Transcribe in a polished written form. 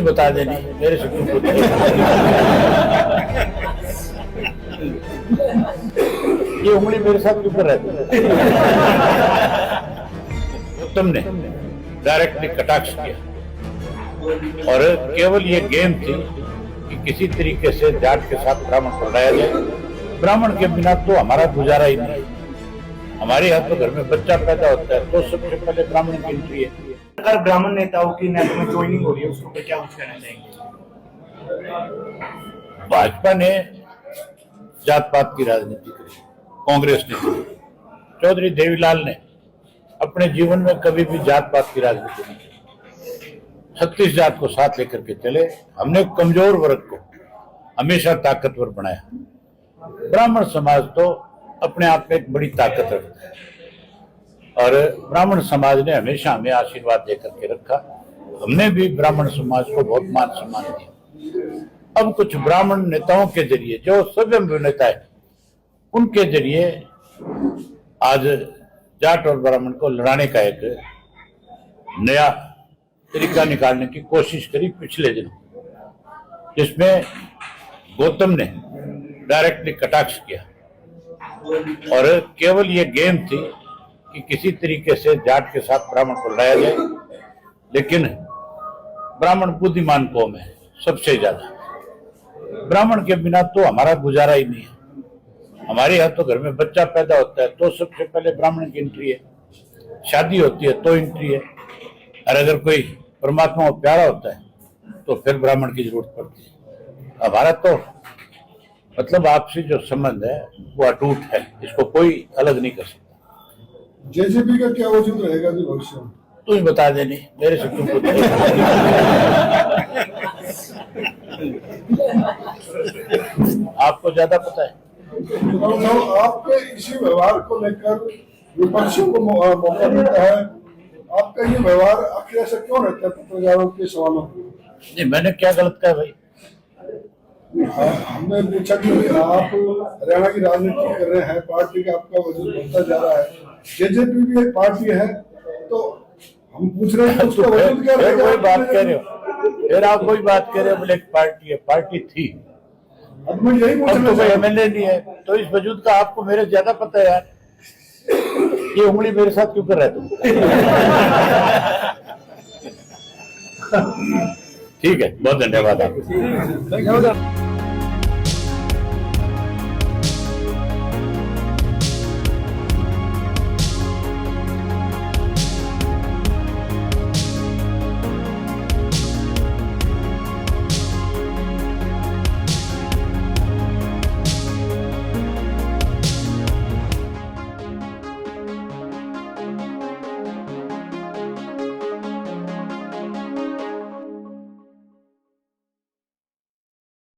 बता देनी मेरे से क्यों पूछ ये उंगली मेरे साथ क्यों कर रहे थे? तुमने डायरेक्टली कटाक्ष किया और केवल ये गेम थी कि किसी तरीके से जाट के साथ ब्राह्मण को लड़ाया जाए। ब्राह्मण के बिना तो हमारा गुजारा ही नहीं। हमारे यहाँ तो घर में बच्चा पैदा होता है तो सबसे पहले ब्राह्मण की एंट्री है। अगर ब्राह्मण नेताओं की नेट में ज्वाइनिंग हो रही है उसको पे क्या कुछ कहना चाहेंगे? भाजपा ने जात पात की राजनीति करी, कांग्रेस ने करी, चौधरी देवीलाल ने अपने जीवन में कभी भी जात पात की राजनीति नहीं की। 36 जात को साथ लेकर के चले। हमने कमजोर वर्ग को हमेशा ताकतवर बनाया। ब्राह्मण समाज तो अपने आप में एक बड़ी ताकत रखता है और ब्राह्मण समाज ने हमेशा हमें आशीर्वाद देकर के रखा। हमने भी ब्राह्मण समाज को बहुत मान सम्मान दिया। अब कुछ ब्राह्मण नेताओं के जरिए, जो स्वयं नेता है, उनके जरिए आज जाट और ब्राह्मण को लड़ाने का एक नया तरीका निकालने की कोशिश करी पिछले दिनों, जिसमें गौतम ने डायरेक्टली कटाक्ष किया और केवल ये गेम थी कि किसी तरीके से जाट के साथ ब्राह्मण को लड़ाया जाए। लेकिन ब्राह्मण बुद्धिमान कौम है सबसे ज्यादा। ब्राह्मण के बिना तो हमारा गुजारा ही नहीं है। हमारे यहाँ तो घर में बच्चा पैदा होता है तो सबसे पहले ब्राह्मण की एंट्री है। शादी होती है तो एंट्री है। और अगर कोई परमात्मा को प्यारा होता है तो फिर ब्राह्मण की जरूरत पड़ती है। हमारा तो मतलब आपसे जो संबंध है वो अटूट है, इसको कोई अलग नहीं कर सकता। जेजेपी का क्या वजूद रहेगा भविष्य में? तू ही बता देनी मेरे से क्यों पूछ आपको ज्यादा पता है। तो आपके इसी व्यवहार को लेकर विपक्षियों को मौका मिलता है। आपका ये व्यवहार आखिर ऐसा क्यों रहता है पत्रकारों के सवालों को? नहीं, मैंने क्या गलत कहा भाई? हमने पूछा कि आप हरियाणा की राजनीति कर रहे हैं, पार्टी का आपका वजूद बढ़ता जा रहा है, जेजेपी भी एक पार्टी है, तो हम पूछ रहे हैं उसका वजूद क्या रहेगा? कोई बात कह रहे हो, फिर आप कोई बात कह रहे हो, बोले एक पार्टी है, पार्टी थी, अब मैं यही पूछ अब तो कोई रहा एमएलए नहीं है, तो इस वजूद का आपको मेरे ज्यादा पता है यार। ये उंगली मेरे साथ क्यों कर रहे तुम? ठीक है, बहुत धन्यवाद आपको।